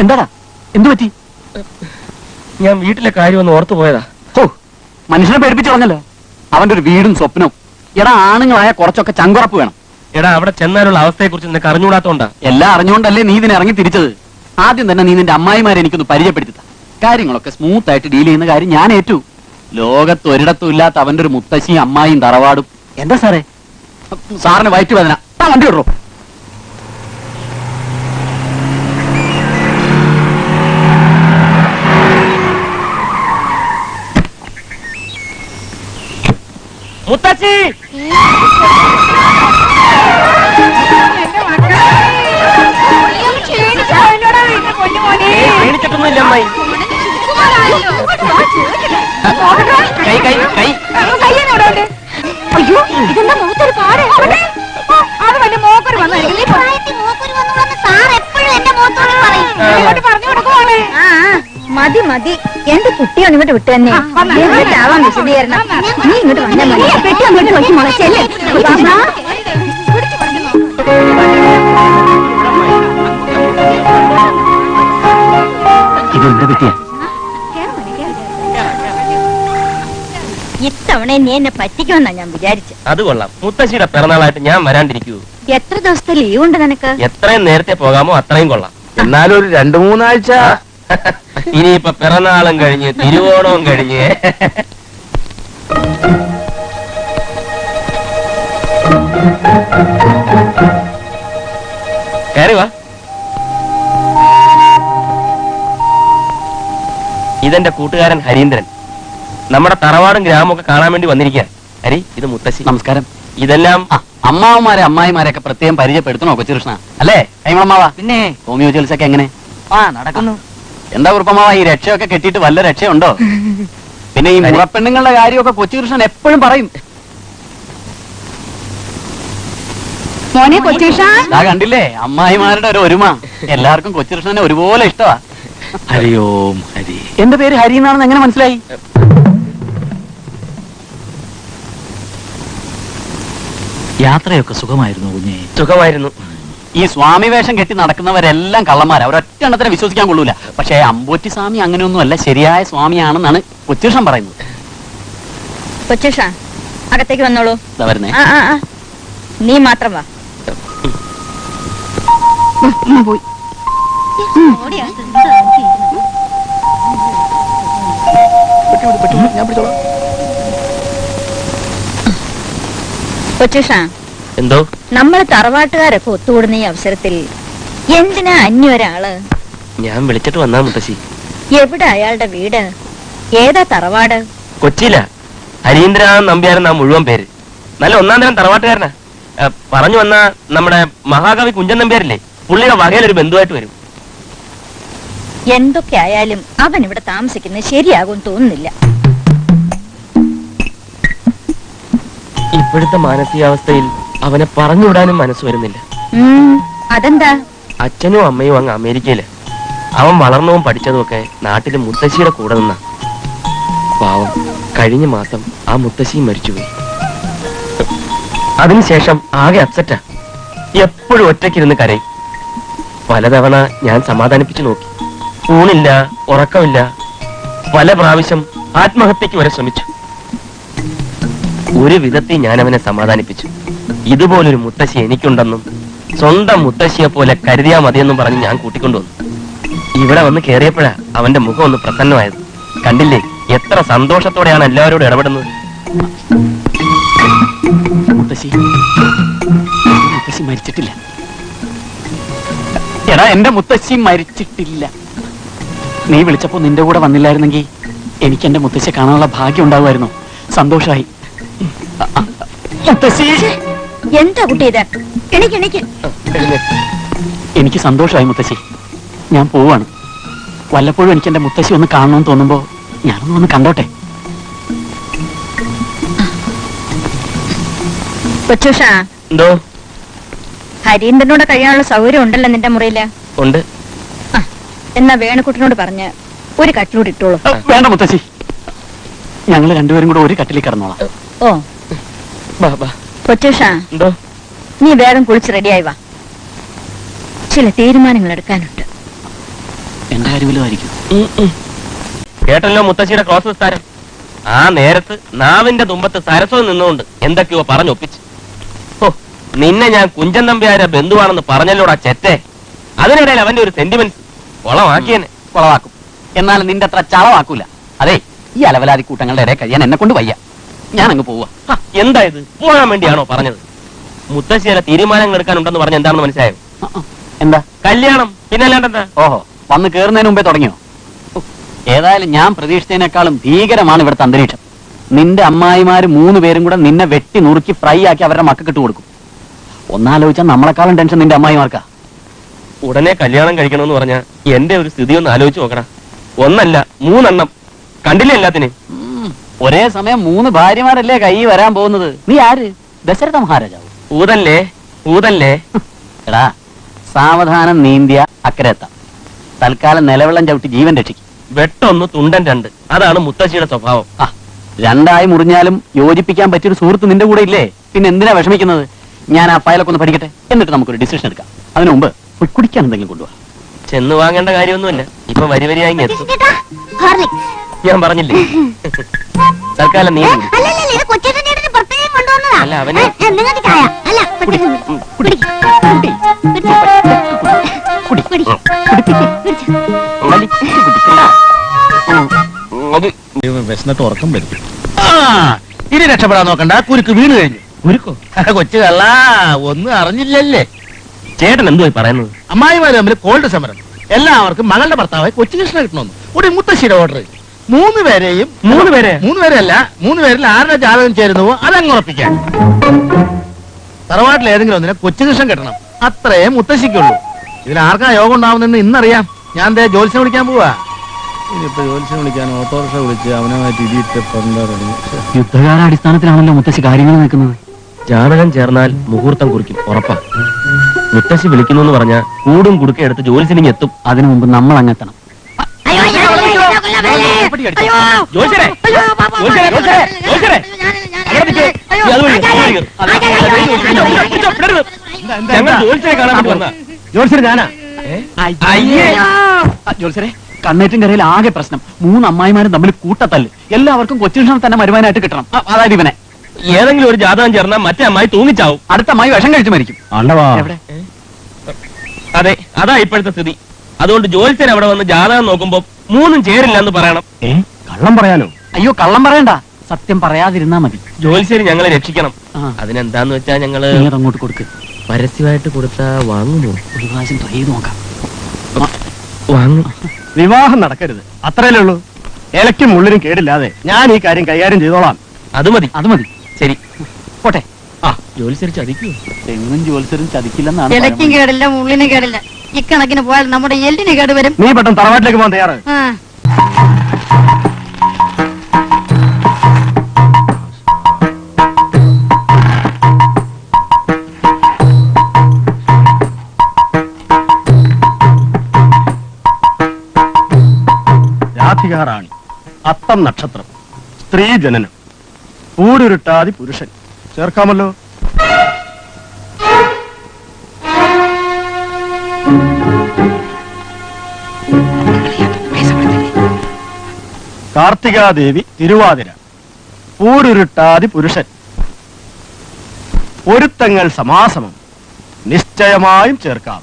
എന്താടാ, എന്തു പറ്റി? ഞാൻ വീട്ടിലെ കാര്യം ഒന്ന് ഓർത്തു പോയതാ. ഓ, മനുഷ്യനെ പേടിപ്പിച്ചു പറഞ്ഞല്ലോ. അവന്റെ ഒരു വീടും സ്വപ്നവും. എടാ, ആണുങ്ങളായ കുറച്ചൊക്കെ ചങ്കുറപ്പ് വേണം. എടാ, അവിടെ ചെന്നാലുള്ള അവസ്ഥയെ കുറിച്ച് നിനക്ക് അറിഞ്ഞുകൂടാത്തോണ്ടാ. എല്ലാം അറിഞ്ഞുകൊണ്ടല്ലേ നീ ഇതിനെ ഇറങ്ങി തിരിച്ചത്. ആദ്യം തന്നെ നീ നിന്റെ അമ്മായിമാരെ എനിക്കൊന്ന് പരിചയപ്പെടുത്തിത്ത. കാര്യങ്ങളൊക്കെ സ്മൂത്ത് ആയിട്ട് ഡീൽ ചെയ്യുന്ന കാര്യം ഞാൻ ഏറ്റു. ലോകത്ത് ഒരിടത്തും ഇല്ലാത്ത അവന്റെ ഒരു മുത്തശ്ശിയും അമ്മായിയും തറവാടും. എന്താ സാറേ? സാറിന് വയറ്റ് വേദന. വണ്ടി വിടറോ? മുത്തശ്ശി, ക്ഷീണിച്ചിട്ടൊന്നുമില്ല അമ്മായി. കൈ കൈ കൈ. അയ്യോ, ഇതെന്താ മുഖത്തൊരു പാട്? അത് വല്ല മോക്കൊരു വന്നായിരിക്കും. മതി മതി, എന്റെ കുട്ടിയാണ് ഇങ്ങോട്ട് വിട്ടു തന്നെ. എന്നിട്ടാവാം വിശദീകരണം. നീ ഇങ്ങോട്ട് വന്നാൽ മതി. പെട്ടി അങ്ങോട്ട് നോക്കി മുളച്ചല്ലേ. ഇതെന്താ പറ്റിയ? ഇത്തവണ നീ എന്നെ പറ്റിക്കുമെന്നാ ഞാൻ വിചാരിച്ചത്. അത് കൊള്ളാം. മുത്തശ്ശിയുടെ പിറന്നാളായിട്ട് ഞാൻ വരാണ്ടിരിക്കൂ. എത്ര ദിവസത്തെ ലീവ് ഉണ്ട് നിനക്ക്? എത്രയും നേരത്തെ പോകാമോ അത്രയും കൊള്ളാം. എന്നാലും ഒരു 2-3 ആഴ്ച. ഇനിയിപ്പൊ പിറന്നാളും കഴിഞ്ഞ് തിരുവോണവും കഴിഞ്ഞ് കയറി വാ. ഇതെന്റെ കൂട്ടുകാരൻ ഹരീന്ദ്രൻ. നമ്മുടെ തറവാടും ഗ്രാമമൊക്കെ കാണാൻ വേണ്ടി വന്നിരിക്കുക. ഹരി, ഇത് മുത്തശ്ശി. നമസ്കാരം. ഇതെല്ലാം അമ്മാവന്മാരെ അമ്മായിമാരെയൊക്കെ പ്രത്യേകം പരിചയപ്പെടുത്തണോ കൊച്ചുകൃഷ്ണ? അല്ലേ കൈമളമാവാ? പിന്നെ ഹോമിയോ ചികിത്സയൊക്കെ എങ്ങനെ നടക്കുന്നു? എന്താ കുറുപ്പമാവാ, ഈ രക്ഷയൊക്കെ കെട്ടിയിട്ട് വല്ല രക്ഷയുണ്ടോ? പിന്നെ ഈ മുറപ്പെണ്ണുങ്ങളുടെ കാര്യമൊക്കെ കൊച്ചുകൃഷ്ണൻ എപ്പോഴും പറയും. മോനെ കൊച്ചുകൃഷ്ണ, കണ്ടില്ലേ അമ്മായിമാരുടെ ഒരു ഒരുമ. എല്ലാവർക്കും കൊച്ചുകൃഷ്ണനെ ഒരുപോലെ ഇഷ്ടമാ. ഹരി ഓം ഹരി. എന്റെ പേര് ഹരി എന്നാണെന്ന് എങ്ങനെ മനസ്സിലായി? യാത്രയൊക്കെ സുഖമായിരുന്നു കുഞ്ഞേ? സുഖമായിരുന്നു. ഈ സ്വാമി വേഷം കെട്ടി നടക്കുന്നവരെല്ലാം കള്ളന്മാരാ. ഒരൊറ്റ എണ്ണത്തിനെ വിശ്വസിക്കാൻ കൊള്ളൂല. പക്ഷേ അമ്പോറ്റി സ്വാമി അങ്ങനെയൊന്നും അല്ല, ശരിയായ സ്വാമിയാണെന്നാണ് കൊച്ചുകൃഷ്ണൻ പറയുന്നത്. കൊച്ചുകൃഷ്ണ, അകത്തേക്ക് വന്നോളൂ. വരുന്നേ. നീ മാത്രം വാ. പോയി കൊച്ചുകൃഷ്ണ, എന്തോ? നമ്മള് തറവാട്ടുകാരൊക്കെ ഒത്തുകൂടുന്ന ഈ അവസരത്തിൽ എന്തിനാ അന്യൊരാള്? ഞാൻ വിളിച്ചിട്ട് വന്നാ മുത്തശ്ശി. എവിടെ അയാളുടെ വീട്? ഏതാ തറവാട്? കൊച്ചിയില. ഹരീന്ദ്ര നമ്പ്യാരെന്നാ മുഴുവൻ പേര്. നല്ല ഒന്നാം തരം തറവാട്ടുകാരനാ. പറഞ്ഞു വന്ന നമ്മുടെ മഹാകവി കുഞ്ചൻ നമ്പ്യാരില്ലേ, പുള്ളിയുടെ വകയിലൊരു ബന്ധുവായിട്ട് വരും. എന്തൊക്കെ ആയാലും അവൻ ഇവിടെ താമസിക്കുന്നത് ശരിയാകും തോന്നുന്നില്ല. ഇപ്പോഴത്തെ മാനസികാവസ്ഥയിൽ അവനെ പറഞ്ഞുവിടാനും മനസ്സ് വരുന്നില്ല. അതെന്താ? അച്ഛനും അമ്മയും അങ്ങ് അമേരിക്കയില്. അവൻ വളർന്നതും പഠിച്ചതും ഒക്കെ നാട്ടിലെ മുത്തശ്ശിയുടെ കൂടെ നിന്ന. പാവം, കഴിഞ്ഞ മാസം ആ മുത്തശ്ശിയും മരിച്ചുപോയി. അതിനുശേഷം ആകെ അപ്സെറ്റാ. എപ്പോഴും ഒറ്റയ്ക്കിരുന്ന് കരയും. പലതവണ ഞാൻ സമാധാനിപ്പിച്ചു നോക്കി. ഊണില്ല, ഉറക്കമില്ല. പല പ്രാവശ്യം ആത്മഹത്യക്ക് വരെ ശ്രമിച്ചു. ഒരു വിധത്തിൽ ഞാൻ അവനെ സമാധാനിപ്പിച്ചു. ഇതുപോലൊരു മുത്തശ്ശി എനിക്കുണ്ടെന്നും സ്വന്തം മുത്തശ്ശിയെ പോലെ കരുതിയാ മതിയെന്നും പറഞ്ഞ് ഞാൻ കൂട്ടിക്കൊണ്ടുവന്നു. ഇവിടെ വന്ന് കയറിയപ്പോഴാ അവന്റെ മുഖം ഒന്ന് പ്രസന്നമായത്. കണ്ടില്ലേ എത്ര സന്തോഷത്തോടെയാണ് എല്ലാവരോടും ഇടപെടുന്നത്. മുത്തശ്ശി മുത്തശ്ശി മരിച്ചിട്ടില്ല. എടാ, എന്റെ മുത്തശ്ശി മരിച്ചിട്ടില്ല. നീ വിളിച്ചപ്പോ നിന്റെ കൂടെ വന്നില്ലായിരുന്നെങ്കിൽ എനിക്ക് എന്റെ മുത്തശ്ശിയെ കാണാനുള്ള ഭാഗ്യം ഉണ്ടാവുമായിരുന്നു. സന്തോഷമായി. മുത്തശ്ശി, എന്താ കുട്ടി ഇത്? എനിക്ക് സന്തോഷമായി മുത്തശ്ശി. ഞാൻ പോവാണ്. വല്ലപ്പോഴും എനിക്ക് എന്റെ മുത്തശ്ശി ഒന്ന് കാണണമെന്ന് തോന്നുമ്പോ ഞാനൊന്ന് വന്ന് കണ്ടോട്ടെ. കൊച്ചുഷ, എന്തോ? ഹരീന്ദ്രനോട് കഴിയാനുള്ള സൗകര്യം ഉണ്ടല്ലോ നിന്റെ മുറിയില്? ഉണ്ട്. എന്നാ വേണുക്കുട്ടനോട് പറഞ്ഞ് ഒരു കട്ടിലൂടെ ഇട്ടോളൂ. വേണ്ട മുത്തശ്ശി, ഞങ്ങൾ രണ്ടുപേരും കൂടെ ഒരു കട്ടിലിൽ കിടന്നോളാം. ഓ കൊച്ചുഷ, എന്തോ? നീ വേഗം കുളിച്ച് റെഡിയായി വാ. ചില തീരുമാനങ്ങൾ എടുക്കാനുണ്ട്. എന്റെ കാര്യം വലുതായിരിക്കും. കേട്ടല്ലോ മുത്തശ്ശിയുടെ ക്രോസ് വിസ്താരം. ആ നേരത്ത് നാവിന്റെ തുമ്പത്ത് സരസ്വതി നിന്നുകൊണ്ട് എന്തൊക്കെയോ പറഞ്ഞൊപ്പിച്ച്. ഓ, നിന്നെ ഞാൻ കുഞ്ചൻ നമ്പ്യാരുടെ ബന്ധുവാണെന്ന് പറഞ്ഞല്ലോടാ ചെറ്റേ. അതിനിടയിൽ അവന്റെ ഒരു സെന്റിമെന്റ്സ് കൊളമാക്കിയെന്നെ. കൊളവാക്കും. എന്നാലും നിന്റെ അത്ര ചളവാക്കൂല. അതെ, ഈ അലവലാതി കൂട്ടങ്ങളുടെ ഇടയിൽ കഴിയാൻ എന്നെ കൊണ്ട് വയ്യ. ഞാൻ അങ്ങ് പോവാ. എന്താ ഇത്? പോകാൻ വേണ്ടിയാണോ പറഞ്ഞത്? മുത്തശ്ശിയുടെ തീരുമാനങ്ങൾ എടുക്കാനുണ്ടെന്ന് പറഞ്ഞ എന്താണെന്ന് മനസ്സിലായോ? എന്താ? കല്യാണം. പിന്നല്ലാണ്ടെന്താ? ഓഹോ, വന്ന് കേറുന്നതിന് മുമ്പേ തുടങ്ങിയോ? ഏതായാലും ഞാൻ പ്രതീക്ഷിച്ചതിനേക്കാളും ഭീകരമാണ് ഇവിടുത്തെ അന്തരീക്ഷം. നിന്റെ അമ്മായിമാര് 3 പേരും കൂടെ നിന്നെ വെട്ടി നുറുക്കി ഫ്രൈ ആക്കി അവരുടെ മക്കൾക്ക് ഇട്ട് കൊടുക്കും. ഒന്നാലോചിച്ചാൽ നമ്മളെക്കാളും ടെൻഷൻ നിന്റെ അമ്മായിമാർക്കാ. ഉടനെ കല്യാണം കഴിക്കണമെന്ന് പറഞ്ഞാ എന്റെ ഒരു സ്ഥിതി ഒന്ന് ആലോചിച്ച് നോക്കടാ. 1 അല്ല 3 എണ്ണം. കണ്ടില്ലേ എല്ലാത്തിനും? ഒരേ സമയം 3 ഭാര്യമാരല്ലേ കൈ വരാൻ പോകുന്നത്. നീ ആര്? ദശരഥ മഹാരാജാവ്. ഊതല്ലേ ഊതല്ലേ. എടാ, സാവധാനം നീന്തിയ അക്കരെത്താം. തൽക്കാലം നിലവെള്ളം ചവിട്ടി ജീവൻ രക്ഷിക്കും. വെട്ടൊന്ന് തുണ്ടൻ 2. അതാണ് മുത്തശ്ശിയുടെ സ്വഭാവം. ആ, 2 ആയി മുറിഞ്ഞാലും യോജിപ്പിക്കാൻ പറ്റിയൊരു സുഹൃത്ത് നിന്റെ കൂടെ ഇല്ലേ? പിന്നെ എന്തിനാ വിഷമിക്കുന്നത്? ഞാൻ ആ ഫയലൊക്കെ ഒന്ന് പഠിക്കട്ടെ, എന്നിട്ട് നമുക്കൊരു ഡിസിഷൻ എടുക്കാം. അതിനു മുമ്പ് പോയി കുടിക്കാൻ എന്തെങ്കിലും കൊണ്ടുപോവാ. ചെന്ന് വാങ്ങേണ്ട കാര്യമൊന്നുമില്ല. ഇപ്പൊ വരി വരിയായി എത്തും. ഞാൻ പറഞ്ഞില്ലേ? തൽക്കാലം നീ കുടി. അല്ല അവനെ വിശന്നിട്ട് ഉറക്കം വരും. ഇനി രക്ഷപ്പെടാൻ നോക്കണ്ട. കുരുക്ക് വീണ് കഴിഞ്ഞു. കുരുക്കോ? കൊച്ചു കള്ള ഒന്നും അറിഞ്ഞില്ലല്ലേ. ചേട്ടൻ എന്തുവായി പറയുന്നത്? അമ്മായിമാര് തമ്മിൽ കോൾഡ് സമരം. എല്ലാവർക്കും മകളുടെ ഭർത്താവായി കൊച്ചുകൃഷ്ണ കിട്ടണമെന്ന് ഒരു മുത്തശ്ശിയുടെ ഓർഡർ. 3 പേരെയും 3 പേരല്ല 3 പേരിൽ ആരുടെ ജാതകം ചേരുന്നുവോ അതങ്ങ് ഉറപ്പിക്കാൻ. തറവാട്ടിൽ ഏതെങ്കിലും ഒന്നിനെ കൊച്ചുകൃഷ്ണൻ കിട്ടണം. അത്രേ മുത്തശ്ശിക്കുള്ളൂ. ഇതിൽ ആർക്കാ യോഗം ഉണ്ടാവുന്നെന്ന് ഇന്നറിയാം. ഞാൻ ജോത്സ്യം വിളിക്കാൻ പോവാ. ഇനിയിപ്പോ ജോത്സ്യം വിളിക്കാൻ ഓട്ടോറിക്ഷ വിളിച്ച് അവനുമായിട്ട് ഇടിയിട്ട് പണ്ടാറടി. യുദ്ധകാലാടിസ്ഥാനത്തിലാണല്ലോ മുത്തശ്ശി കാര്യങ്ങൾ നിൽക്കുന്നത്. ജാതകം ചേർന്നാൽ മുഹൂർത്തം കുറിക്കും, ഉറപ്പാ. മുത്തശ്ശി വിളിക്കുന്നു എന്ന് പറഞ്ഞാൽ കൂടും കുടുക്കെ എടുത്ത് ജോലിസിനിങ് എത്തും. അതിനു മുമ്പ് നമ്മൾ അങ്ങെത്തണം. ജോത്സ്യൻ ഞാനാ. ജോത്സരെ, കണ്ണേറ്റിൻ കരയിൽ ആകെ പ്രശ്നം. 3 അമ്മായിമാരും തമ്മിൽ കൂട്ടത്തല്ല്. എല്ലാവർക്കും കൊച്ചുകൃഷ്ണൻ തന്നെ മരുമാനായിട്ട് കിട്ടണം. അതായത് ഇവനെ. ഏതെങ്കിലും ഒരു ജാതകം ചേർന്നാൽ മറ്റേ അമ്മായി തൂങ്ങിച്ചാവും. അടുത്ത അമ്മായി വിഷം കഴിച്ചു മരിക്കും. എവിടെ? അതെ, അതാ ഇപ്പോഴത്തെ സ്ഥിതി. അതുകൊണ്ട് ജോത്സ്യൻ അവിടെ വന്ന് ജാതകം നോക്കുമ്പോ 3 ചേരില്ല എന്ന് പറയണം. കള്ളം പറയാനോ? അയ്യോ, കള്ളം പറയണ്ട. സത്യം പറയാതിരുന്നാ മതി. ജോത്സ്യന് ഞങ്ങളെ രക്ഷിക്കണം. അതിനെന്താന്ന് വെച്ചാ ഞങ്ങള് അങ്ങോട്ട് കൊടുക്ക്. പരസ്യമായിട്ട് കൊടുത്താ വാങ്ങുമോ? ഒരു പ്രാവശ്യം ട്രൈ ചെയ്ത് നോക്കാം. വാങ്ങും. വിവാഹം നടക്കരുത്, അത്രയല്ലേ ഉള്ളൂ. ഇലയ്ക്കും മുള്ളിനും കേടില്ലാതെ ഞാൻ ഈ കാര്യം കൈകാര്യം ചെയ്തോളാം. അത് മതി. ശരി, പോട്ടെ. ജോത്സ്യർ ചതിക്കൂ? തെങ്ങും ജോത്സ്യരും ചതിക്കില്ലെന്നാണ്. ഇലയ്ക്കും കേടില്ല, മുള്ളിനും കേടില്ല. ഇക്കണക്കിന് പോയാൽ നമ്മുടെ എല്ലിന് കേട് വരും. നീ പെട്ടെന്ന് തറവാട്ടിലേക്ക് പോകാൻ തയ്യാറ്? രാധികാറാണി, അത്തം നക്ഷത്രം, സ്ത്രീ ജനനം, ഊരുരുട്ടാതി പുരുഷൻ. ചേർക്കാമല്ലോ? കാർത്തികാദേവി തിരുവാതിര, ഊരുരുട്ടാതി പുരുഷൻ. പൊരുത്തങ്ങൾ സമാസമം, നിശ്ചയമായും ചേർക്കാം.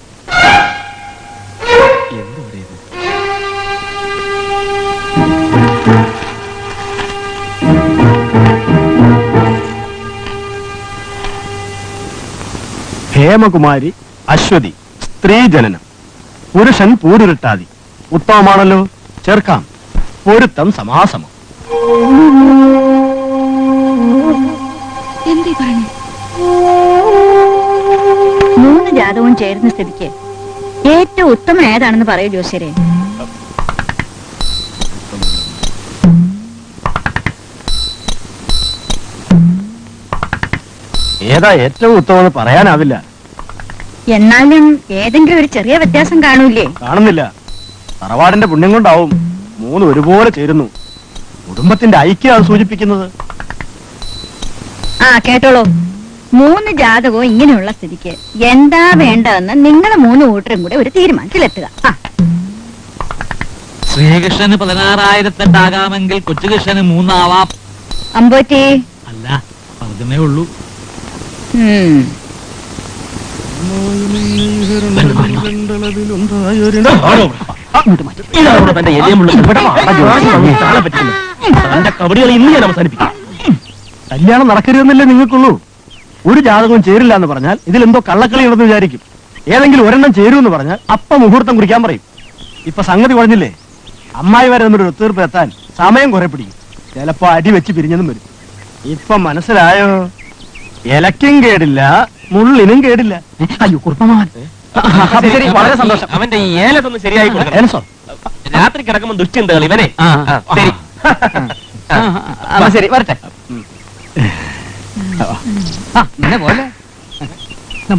ഹേമകുമാരി അശ്വതി, സ്ത്രീ ജനനം, പുരുഷൻ പൂരുരുട്ടാതി. ഉത്തമമാണല്ലോ, ചേർക്കാം. പൊരുത്തം സമാസമം. എന്തേ പറഞ്ഞു? 3 ജാതകവും ചേരുന്ന സ്ഥിതിക്ക് ഏറ്റവും ഉത്തമം ഏതാണെന്ന് പറയൂ ജോസ്യരെ. ഏതാ ഏറ്റവും ഉത്തമം പറയാനാവില്ല. എന്നാലും ഏതെങ്കിലും ഒരു ചെറിയ വ്യത്യാസം കാണൂലേ? കാണുന്നില്ല. തറവാടിന്റെ പുണ്യം കൊണ്ടാവും 3 ഒരുപോലെ ചേരുന്നു. കുടുംബത്തിന്റെ ഐക്യം അത് സൂചിപ്പിക്കുന്നത്. കേട്ടോളൂ. 3 ജാതകവും ഇങ്ങനെയുള്ള സ്ഥിതിക്ക് എന്താ വേണ്ടതെന്ന് നിങ്ങൾ 3 കൂട്ടരും കൂടെ ഒരു തീരുമാനത്തിലെത്തുക. ശ്രീകൃഷ്ണന് 16,008 കൊച്ചുകൃഷ്ണന് 3 ആവാം. അമ്പോറ്റി അല്ല, പറഞ്ഞേ ഉള്ളൂ. ഇതാണ് തന്റെ എലിയമുള്ള തന്റെ കബഡികൾ ഇന്ന് ഞാൻ അവസാനിപ്പിക്കും. കല്യാണം നടക്കരുതെന്നല്ലേ നിങ്ങൾക്കുള്ളൂ. ഒരു ജാതകവും ചേരില്ല എന്ന് പറഞ്ഞാൽ ഇതിലെന്തോ കള്ളക്കളി ഉണ്ടെന്ന് വിചാരിക്കും. ഏതെങ്കിലും ഒരെണ്ണം ചേരുമെന്ന് പറഞ്ഞാൽ അപ്പ മുഹൂർത്തം കുറിക്കാൻ പറയും. ഇപ്പൊ സംഗതി പറഞ്ഞില്ലേ, അമ്മായി വരെ എന്നൊരു ഒത്തുതീർപ്പ് എത്താൻ സമയം കുറെ പിടിക്കും. ചിലപ്പോ അടി വെച്ച് പിരിഞ്ഞതും വരും. ഇപ്പൊ മനസ്സിലായോ? ഇലക്കും കേടില്ല, മുള്ളിനും കേടില്ല. അയ്യോ കുറുപ്പമാവൻ, ശരി, വളരെ സന്തോഷം. അവന്റെ ഈ ഏലത്തൊന്ന് ശരിയായി കൊടുക്കണം. രാത്രി കിടക്കുമ്പോൾ ദുശ്ചിന്തകൾ ഇവനെ. ശരി ശരി വരട്ടെ. ഇന്നെ പോലെ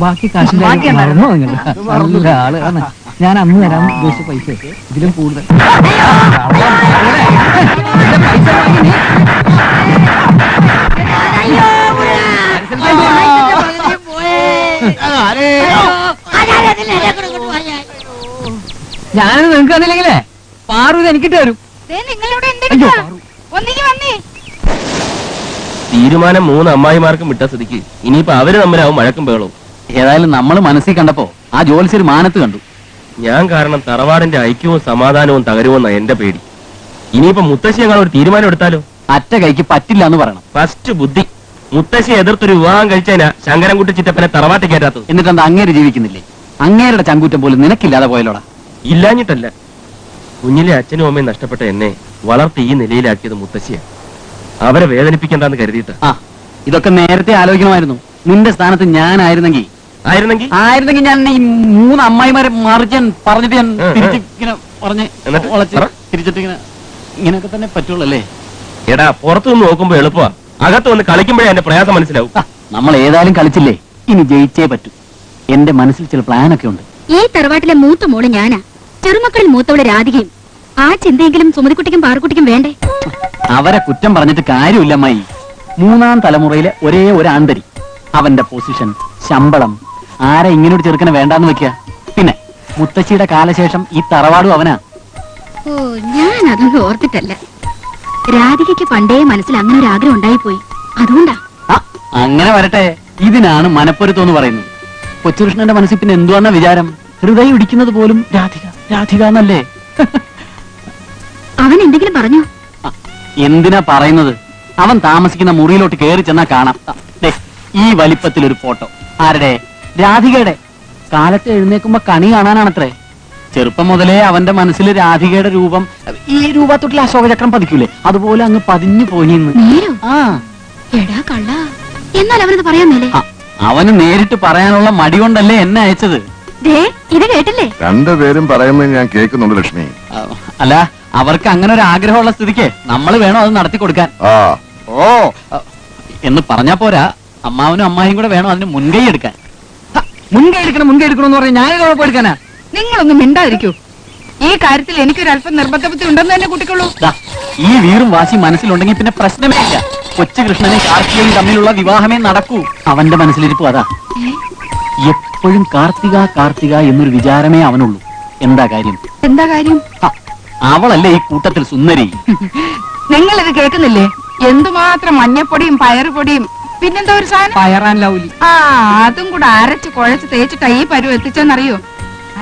ബാക്കി കാശ് നല്ല ആളാണ്. ഞാൻ അന്ന് തരാൻ ഉദ്ദേശിച്ച പൈസ ഇതിലും കൂടുതൽ. ഞാനത് നിങ്ങൾക്ക് തന്നില്ലെങ്കിലേ പാറു ഇത് എനിക്കിട്ട് തരും. തീരുമാനം 3 അമ്മായിമാർക്കും വിട്ട സ്ഥിതിക്ക് ഇനിയിപ്പോ അവര് തമ്മിലാവും മഴക്കും ബഹളവും. ഏതായാലും നമ്മൾ മനസ്സിൽ കണ്ടപ്പോ ആ ജോലിസർ മാനത്ത് കണ്ടു. ഞാൻ കാരണം തറവാടിന്റെ ഐക്യവും സമാധാനവും തകരുമെന്ന എന്റെ പേടി. ഇനിയിപ്പോ മുത്തശ്ശിയെങ്ങാനും ഒരു തീരുമാനം എടുത്താലോ? അറ്റ കൈക്ക് പറ്റില്ല എന്ന് പറയണം. ഫസ്റ്റ് ബുദ്ധി. മുത്തശ്ശിയെ എതിർത്തൊരു വിവാഹം കഴിച്ചതിനാ ശങ്കരൻകുട്ടി ചിറ്റപ്പനെ തറവാട്ടി കയറ്റാത്തത്. എന്നിട്ട് എന്താ അങ്ങേര് ജീവിക്കുന്നില്ലേ? അങ്ങേരുടെ ചങ്കൂറ്റം പോലും നിനക്കില്ലാതെ പോയല്ലോടാ. ഇല്ലാഞ്ഞിട്ടല്ല, കുഞ്ഞിലെ അച്ഛനും അമ്മയും നഷ്ടപ്പെട്ട എന്നെ വളർത്തി ഈ നിലയിലാക്കിയത് മുത്തശ്ശിയാണ്. അവരെ വേദനിപ്പിക്കണ്ടെന്ന് കരുതിയിട്ട്. ആ ഇതൊക്കെ നേരത്തെ ആലോചിക്കണമായിരുന്നു. നിന്റെ സ്ഥാനത്ത് ഞാനായിരുന്നെങ്കിൽ ഞാൻ ഈ 3 അമ്മായിമാരെ മറിച്ചാൻ പറഞ്ഞിട്ട് ഞാൻ തിരിച്ചിങ്ങനെ പറഞ്ഞ് തിരിച്ചിട്ട് ഇങ്ങനെയൊക്കെ തന്നെ പറ്റുള്ളൂ അല്ലേ? എടാ, പുറത്തു നിന്ന് നോക്കുമ്പോ എളുപ്പമാ, അകത്ത് വന്ന് കളിക്കുമ്പോഴേ എന്റെ പ്രയാസം മനസ്സിലാവും. നമ്മൾ ഏതായാലും കളിച്ചില്ലേ, ഇനി ജയിച്ചേ പറ്റൂ. എന്റെ മനസ്സിൽ ചില പ്ലാനൊക്കെ ഉണ്ട്. ഈ തറവാട്ടിലെ മൂത്ത മോള് ഞാനാ, ചെറുമക്കളിൽ മൂത്തവള് രാധികയും. ആ ചിന്തയെങ്കിലും സുമതിക്കുട്ടിക്കും പാറക്കുട്ടിക്കും വേണ്ടേ? അവരെ കുറ്റം പറഞ്ഞിട്ട് കാര്യമില്ല അമ്മായി. 3ാം തലമുറയിലെ ഒരേ ഒരു ആന്തരി. അവന്റെ പൊസിഷൻ, ശമ്പളം, ആരെ ഇങ്ങനൊരു ചെറുക്കനെ വേണ്ടാന്ന് വെക്കുക. പിന്നെ മുത്തശ്ശിയുടെ കാലശേഷം ഈ തറവാടും അവനാ. ഓ, ഞാൻ അതൊന്നും ഓർത്തിട്ടല്ല. രാധികയ്ക്ക് പണ്ടേ മനസ്സിൽ അങ്ങനെ ഒരു ആഗ്രഹം ഉണ്ടായിപ്പോയി, അതുകൊണ്ടാ. അങ്ങനെ വരട്ടെ. ഇതിനാണ് മനപ്പൊരുത്തം എന്ന് പറയുന്നത്. കൊച്ചുകൃഷ്ണന്റെ മനസ്സിൽ പിന്നെ എന്തുവാന്ന വിചാരം? ഹൃദയം ഇടിക്കുന്നത് പോലും രാധിക രാധിക എന്നല്ലേ? അവൻ എന്തെങ്കിലും പറഞ്ഞു? എന്തിനാ പറയുന്നത്? അവൻ താമസിക്കുന്ന മുറിയിലോട്ട് കയറി ചെന്നാ കാണാം. ഈ വലിപ്പത്തിലൊരു ഫോട്ടോ. ആരുടെ? രാധികയുടെ. കാലത്ത് എഴുന്നേക്കുമ്പോ കണി കാണാനാണത്രേ. ചെറുപ്പം മുതലേ അവന്റെ മനസ്സിൽ രാധികയുടെ രൂപം, ഈ രൂപത്തൊട്ടിൽ അശോകചക്രം പതിക്കൂലേ, അതുപോലെ അങ്ങ് പതിഞ്ഞു പോയിന്ന്. എന്നാൽ അവനത് പറയാൻ മേലേ? അവന് നേരിട്ട് പറയാനുള്ള മടി കൊണ്ടല്ലേ എന്നെ അയച്ചത്. ഇത് കേട്ടില്ലേ? രണ്ടുപേരും പറയുന്നത് ഞാൻ കേൾക്കുന്നുണ്ട് ലക്ഷ്മി. അല്ല, അവർക്ക് അങ്ങനെ ഒരു ആഗ്രഹമുള്ള സ്ഥിതിക്ക് നമ്മൾ വേണം അത് നടത്തി കൊടുക്കാൻ. ഓ എന്ന് പറഞ്ഞാ പോരാ, അമ്മാവനും അമ്മായും കൂടെ വേണം അതിന് മുൻകൈ എടുക്കാൻ. മുൻകൈ എടുക്കണം എന്ന് പറഞ്ഞാൽ ഞാനൊരു കുഴപ്പം എടുക്കാനാ? നിങ്ങളൊന്നും മിണ്ടാതിരിക്കൂ. ഈ കാര്യത്തിൽ എനിക്കൊരു അല്പം നിർബന്ധ ബുദ്ധി ഉണ്ടെന്ന് തന്നെ കൂട്ടിക്കൊള്ളൂ. ഈ വീറും വാശി മനസ്സിലുണ്ടെങ്കിൽ പിന്നെ പ്രശ്നമേ ഇല്ല. കൊച്ചുകൃഷ്ണനും കാർത്തികയും തമ്മിലുള്ള വിവാഹമേ നടക്കൂ. അവന്റെ മനസ്സിലിരിപ്പു അതാ. എപ്പോഴും കാർത്തിക കാർത്തിക എന്നൊരു വിചാരമേ അവനുള്ളൂ. എന്താ കാര്യം? അവളല്ലേ ഈ കൂട്ടത്തിൽ സുന്ദരി. നിങ്ങളിത് കേൾക്കുന്നില്ലേ? എന്തുമാത്രം മഞ്ഞപ്പൊടിയും പയറുപൊടിയും പിന്നെന്താ ഒരു സാധനം, പയറാൻ ലൗലി. അതും കൂടെ അരച്ച് കുഴച്ച് തേച്ചിട്ടാ ഈ പരുവ് എത്തിച്ചെന്നറിയോ?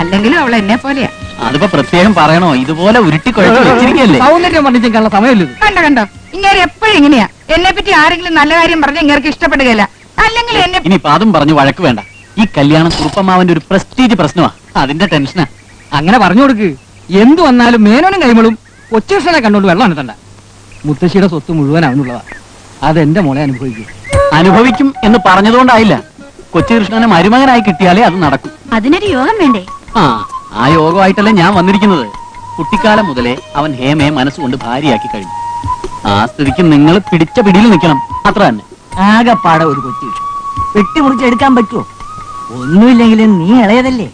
അല്ലെങ്കിലും അവൾ എന്നെ പോലെയാ. അതിപ്പോ പ്രത്യേകം പറയണോ? ഇതുപോലെ ഉരുട്ടി കുഴച്ച് വെച്ചിരിക്കല്ലേ. സൗന്ദര്യം വർണ്ണിച്ചുള്ള സമയമില്ല. കണ്ടോ ഇങ്ങനെ എപ്പോഴും ഇങ്ങനെയാ. എന്നെ പറ്റി ആരെങ്കിലും നല്ല കാര്യം പറഞ്ഞ ഇങ്ങനെ ഇഷ്ടപ്പെടുകയില്ല. അല്ലെങ്കിൽ എന്നെ ഇനിയിപ്പോ അതും പറഞ്ഞു വഴക്ക് വേണ്ട. ഈ കല്യാണം കുറുപ്പമാവന്റെ ഒരു പ്രസ്റ്റീജ് പ്രശ്നമാ, അതിന്റെ ടെൻഷനാ. അങ്ങനെ പറഞ്ഞു കൊടുക്ക്. എന്തു വന്നാലും മേനോനും കൈമളും കൊച്ചുകൃഷ്ണനെ കണ്ടോണ്ട് വെള്ളം അനത്തണ്ട. മുത്തശ്ശിയുടെ സ്വത്ത് മുഴുവൻ അവനുള്ളതാ. അതെന്റെ മോളെ അനുഭവിക്കും എന്ന് പറഞ്ഞതുകൊണ്ടായില്ല. കൊച്ചുകൃഷ്ണനെ മരുമകനായി കിട്ടിയാലേ അത് നടക്കും. അതിനൊരു യോഗം വേണ്ടേ? ആ യോഗമായിട്ടല്ലേ ഞാൻ വന്നിരിക്കുന്നത്. കുട്ടിക്കാലം മുതലേ അവൻ ഹേമയെ മനസ്സുകൊണ്ട് ഭാര്യയാക്കി കഴിഞ്ഞു. ആ സ്ഥിതിക്ക് നിങ്ങൾ പിടിച്ച പിടിയിൽ നിൽക്കണം, അത്ര തന്നെ. ആകെപ്പാടെ ഒരു കൊച്ചു വെട്ടിമുറിച്ചെടുക്കാൻ പറ്റുമോ? ഒന്നുമില്ലെങ്കിലും നീ ഇളയതല്ലേ,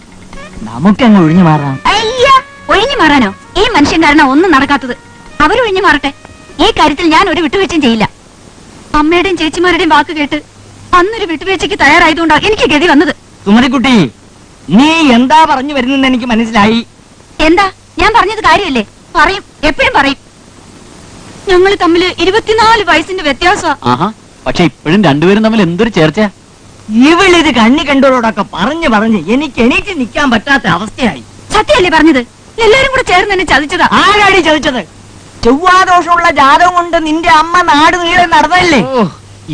നമുക്കങ്ങ് ഒഴിഞ്ഞു മാറാം. അയ്യ, ഒഴിഞ്ഞു മാറാനോ? ഈ മനുഷ്യൻ കാരണം ഒന്നും നടക്കാത്തത്. അവരൊഴിഞ്ഞു മാറട്ടെ. ഈ കാര്യത്തിൽ ഞാൻ ഒരു വിട്ടുവീഴ്ചയും ചെയ്യില്ല. അമ്മയുടെയും ചേച്ചിമാരുടെയും വാക്ക് കേട്ട് അന്നൊരു വിട്ടുവീഴ്ചയ്ക്ക് തയ്യാറായതുകൊണ്ടാണ് എനിക്ക് ഗതി വന്നത്. സുമതിക്കുട്ടി, നീ എന്താ പറഞ്ഞു വരുന്നെന്ന് എനിക്ക് മനസ്സിലായി. എന്താ? ഞാൻ പറഞ്ഞത് കാര്യമല്ലേ? പറയും, എപ്പോഴും പറയും. ഞങ്ങൾ തമ്മില് 24 വയസ്സിന്റെ വ്യത്യാസമാ. ആഹാ, പക്ഷെ ഇപ്പോഴും രണ്ടുപേരും തമ്മിൽ എന്തൊരു ചേർച്ച. ഇവളിത് കണ്ണി കണ്ടോടൊക്കെ പറഞ്ഞ് എനിക്ക് എണീറ്റ് നിൽക്കാൻ പറ്റാത്ത അവസ്ഥയായി. സത്യമല്ലേ പറഞ്ഞത്? എല്ലാരും കൂടെ ചേർന്ന് എന്നെ ചതിച്ചതാ. ആരാടി ചതിച്ചത്? ചൊവ്വാദോഷമുള്ള ജാതകം കൊണ്ട് നിന്റെ അമ്മ നാട് നീളെ നടന്നല്ലേ? ഓ,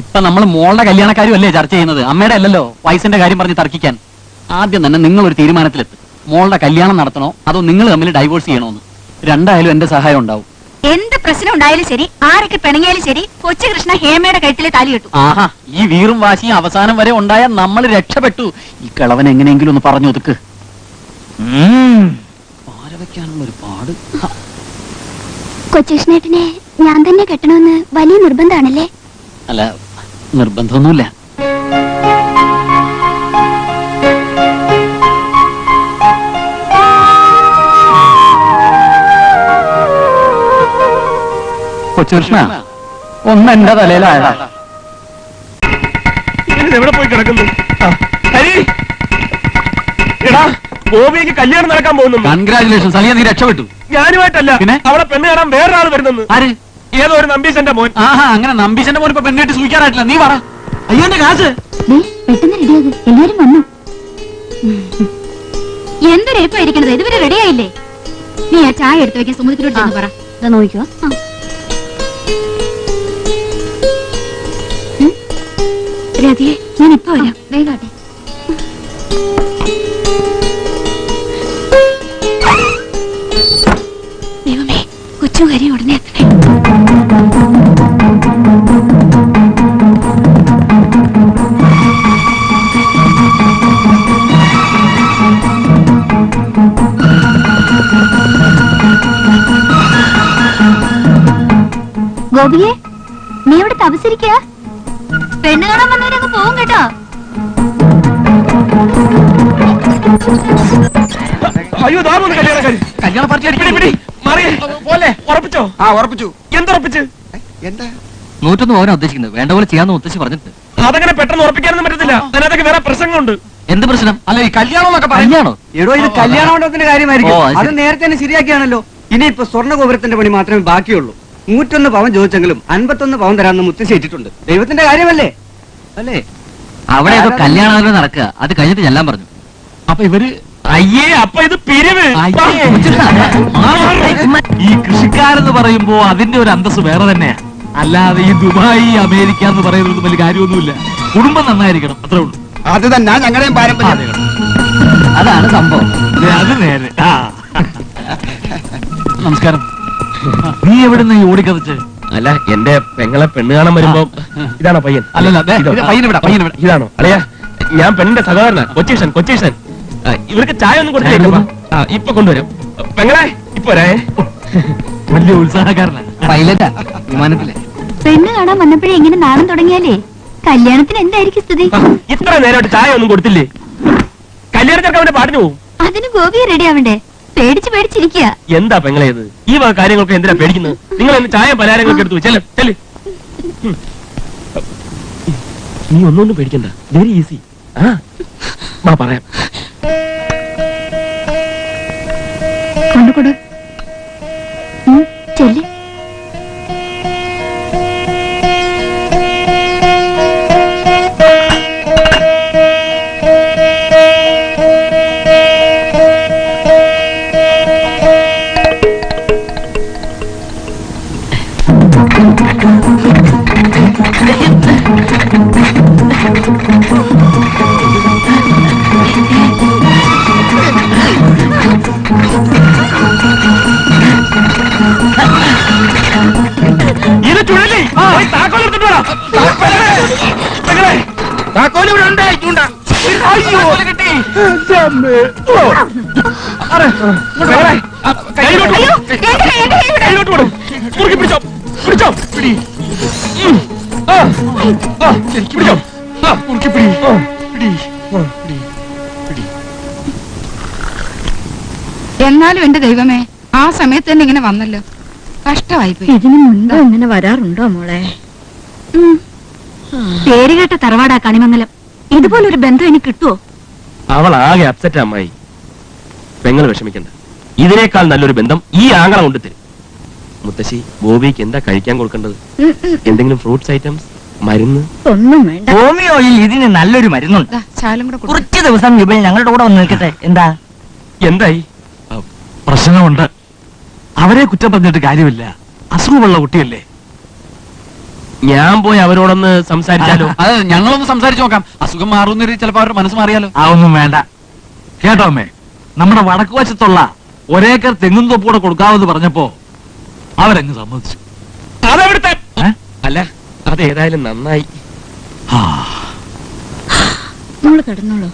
ഇപ്പൊ നമ്മൾ മോളുടെ കല്യാണക്കാരും അല്ലേ ചർച്ച ചെയ്യുന്നത്, അമ്മയുടെ അല്ലല്ലോ വയസ്സിന്റെ കാര്യം പറഞ്ഞ് തർക്കിക്കാൻ. ആദ്യം തന്നെ നിങ്ങൾ ഒരു തീരുമാനത്തിലെത്തും. മോളുടെ കല്യാണം നടത്തണോ അതോ നിങ്ങൾ തമ്മിൽ ഡൈവോഴ്സ് ചെയ്യണോന്ന്. രണ്ടായാലും എന്റെ സഹായം ഉണ്ടാവും. എന്ത് പ്രശ്നം ഉണ്ടായാലും ശരി, ആരൊക്കെ പിണങ്ങിയാലും ശരി, കൊച്ചുകൃഷ്ണ ഹേമയുടെ കഴുത്തിലെ താലി കെട്ടു. ആഹാ, ഈ വീറും വാശിയും അവസാനം വരെ ഉണ്ടായാൽ നമ്മൾ രക്ഷപ്പെട്ടു. ഈ കിളവൻ എങ്ങനെയെങ്കിലും ഒന്ന് പറഞ്ഞു ഒതുക്ക്. പാരവയ്ക്കാനുള്ള ഒരു പാട്. കൊച്ചുകൃഷ്ണേട്ടനെ ഞാൻ തന്നെ കെട്ടണമെന്ന് വലിയ നിർബന്ധമാണല്ലേ? അല്ല, നിർബന്ധമൊന്നുമില്ല. കൊച്ചുകൃഷ്ണ, ഒന്ന് എന്റെ തലയിലായടാ. എവിടെ പോയി കിടക്കുന്നു? എടാ, ഗോപിക്ക് കല്യാണം നടക്കാൻ പോകുന്നു. കൺഗ്രാചുലേഷൻസ്, അളിയ നീ രക്ഷപ്പെട്ടു. ഞാനുമായിട്ടല്ല, പിന്നെ? അവളെ പെണ്ണ് കാണാൻ വേറൊരാൾ വരുന്നെന്ന്. ആര്? ഏതോ ഒരു നമ്പീശന്റെ മോൻ. ആഹാ, അങ്ങനെ നമ്പീശന്റെ മോൻ ഇപ്പൊ പെണ്ണായിട്ട് സൂചിക്കാറായിട്ടില്ല. നീ പറ. അയ്യോ, എന്റെ കാശ്. പെട്ടെന്ന് റെഡിയാകും, എല്ലാരും വന്നു. എന്തൊരു എളുപ്പമായിരിക്കണത്, ഇതുവരെ റെഡിയായില്ലേ? നീ ആ ചായ എടുത്തു വെക്കാൻ സുമുഖത്തിലോട്ട് ചെന്ന് പറ. നോക്കിക്കോ. രതിയെ, ഞാൻ ഇപ്പൊ വരാം. വേഗാട്ടെ. ദൈവമേ, കൊച്ചു കാര്യം ഉടനെ എത്തണേ. ഗോപിയെ, നീ ഇവിടെ തപസിരിക്ക? പെണ്ണ് കാണാൻ വന്നവരങ്ങ് പോകും കേട്ടോ. അയ്യോ, കല്യാണക്കാരി. കല്യാണ പാർട്ടി ഉറപ്പിച്ചോ? ആ, ഉറപ്പിച്ചു. എന്തുറപ്പിച്ച്? എന്താ 101 പവനാ ഉദ്ദേശിക്കുന്നത്. വേണ്ട പോലെ ചെയ്യാന്ന് മുത്തശ്ശി പറഞ്ഞിട്ട്. അതങ്ങനെ പെട്ടെന്ന് ഉറപ്പിക്കാനൊന്നും പറ്റത്തില്ല. അതിനകത്തൊക്കെ വേറെ പ്രസംഗമുണ്ട്. എന്ത് പ്രശ്നം? അല്ല, ഈ കല്യാണം എന്നൊക്കെ കല്യാണോ? എടോ, ഇത് കല്യാണ മണ്ഡപത്തിന്റെ കാര്യമായിരിക്കും. ഓ, അത് അത് ശരി. നേരത്തെ തന്നെ ശരിയാക്കിയാണല്ലോ. ഇനിയിപ്പോ സ്വർണ്ണ ഗോപുരത്തിന്റെ പണി മാത്രമേ ബാക്കിയുള്ളൂ. 101 പവൻ ചോദിച്ചെങ്കിലും 51 പവൻ തരാമെന്ന് മുത്തശ്ശി ഇട്ടിട്ടുണ്ട്. ദൈവത്തിന്റെ കാര്യമല്ലേ? അല്ലേ? അവിടെ ഏതോ കല്യാണം നടക്കുക, അത് കഴിഞ്ഞിട്ട് ചെല്ലാൻ പറഞ്ഞു. അപ്പൊ ഇവര് അയ്യേ, അപ്പൊ ഇത് പിരിവ്. ഈ കൃഷിക്കാരെന്ന് പറയുമ്പോ അതിന്റെ ഒരു അന്തസ് വേറെ തന്നെയാ. അല്ലാതെ ഈ ദുബായ് അമേരിക്ക എന്ന് പറയുന്നത് വലിയ കാര്യമൊന്നുമില്ല. കുടുംബം നന്നായിരിക്കണം, അത്രേ ഉള്ളൂ. അത് തന്നെ ഞങ്ങളുടെയും പാരമ്പര്യം. അതാണ് സംഭവം. അത് നേരെ. നമസ്കാരം. നീ എവിടുന്ന് ഈ ഓടിക്കതച്ച്? അല്ല, എന്റെ പെങ്ങളെ പെണ്ണ് കാണാൻ വരുമ്പോ ഇതാണോ പയ്യൻ? അല്ലല്ല, ദേ, ഇതോ? ഇത് പയ്യനെ വിടാം. ഇതാണോ? അളിയാ, ഞാൻ പെണ്ണിന്റെ സഹോദരനാ, കൊച്ചീഷൻ. ഇവർക്ക് ചായ ഒന്നും കൊടുത്തില്ല. ഇപ്പൊ കൊണ്ടുവരും. പെങ്ങളെ ഇപ്പൊ വരേ. വലിയ ഉത്സാഹക്കാരനാ. പൈലറ്റാ വിമാനത്തിലെ. പെണ്ണ് കാണാൻ വന്നപ്പോഴേ ഇങ്ങനെ നാണം തുടങ്ങിയാലേ കല്യാണത്തിന് എന്തായിരിക്കും സ്ഥിതി? ഇത്ര നേരമായിട്ട് ചായ ഒന്നും കൊടുത്തില്ലേ? കല്യാണത്തിനൊക്കെ അവന്റെ പാട്ടിന് പോകും. അതിന് ഗോപിയെ റെഡി ആവണ്ടേ? പേടിച്ചിരിക്കുക. എന്താ പെങ്ങളെ ഇത്? ഈ വക കാര്യങ്ങളൊക്കെ എന്തിനാ പേടിക്കുന്നത്? നിങ്ങൾ എന്ന് ചായ പലഹാരങ്ങളൊക്കെ എടുത്തു ചെല്ല്. നീ ഒന്നും പേടിക്കണ്ട, വെരി ഈസി. പറയാം. കൊണ്ടുകൊടു ചെല്ല്. ഇത് ചുഴലി. താക്കോൽ എടുത്തിട്ട് വേണം. താക്കോൽ ഇവിടെ ഉണ്ട്. അയ്യോ, കിട്ടി. കയ്യിലോട്ട് കൊടും. മുറുക്കി പിടിച്ചോ. പിടി. പിടിച്ചോ. മുറുക്കി പിടി. എന്നാലും എന്റെ ദൈവമേ, ആ സമയത്ത് തന്നെ ഇങ്ങനെ വന്നല്ലോ. കഷ്ടമായിപ്പോയി. ഇതിനു മുൻപ് അങ്ങനെ വരാറുണ്ടോ മോളെ? പേരുകേട്ട തറവാടാ കണിമംഗലം. ഇതുപോലൊരു ബന്ധം എനിക്ക് കിട്ടുവോ? അവൾ ആകെ അപ്സെറ്റ് അമ്മായി. പെങ്ങൾ വിഷമിക്കണ്ട, ഇതിനേക്കാൾ നല്ലൊരു ബന്ധം ഈ ആങ്ങള കൊണ്ട് തരും. മുത്തശ്ശി ഗോപിക്ക് എന്താ കഴിക്കാൻ കൊടുക്കേണ്ടത്? എന്തെങ്കിലും ഫ്രൂട്ട്സ് ഐറ്റംസ്, മരുന്ന്? ഒന്നും വേണ്ട. ഹോമിയോയിൽ ഇതിന് നല്ലൊരു മരുന്നുണ്ട്. ദാ, ശാലും കൂടെ കൊടുക്ക്. കുറച്ച് ദിവസം ഇവൾ ഞങ്ങളുടെ കൂടെ വന്ന് നിൽക്കട്ടെ. എന്താ? എന്തായി? പ്രശ്നമുണ്ട്. അവരെ കുറ്റം പറഞ്ഞിട്ട് കാര്യമില്ല. അസുഖമുള്ള കുട്ടിയല്ലേ. ഞാൻ പോയി അവരോടൊന്ന് സംസാരിച്ചാലോ? അത് ഞങ്ങളൊന്ന് സംസാരിച്ചു നോക്കാം. അസുഖം മാറുന്ന ചിലപ്പോ അവരുടെ മനസ്സ് മാറിയാലോ. ആ ഒന്നും വേണ്ട. കേട്ടോ അമ്മേ, നമ്മുടെ വടക്ക് വശത്തുള്ള ഒരേക്കർ തെങ്ങും തൊപ്പ് കൂടെ കൊടുക്കാമെന്ന് പറഞ്ഞപ്പോ അവരങ്ങ് സമ്മതിച്ചു. അതെവിടുത്തെ? ഏ? അല്ല, അതേതായാലും നന്നായി. മോള് കിടന്നോളൂ.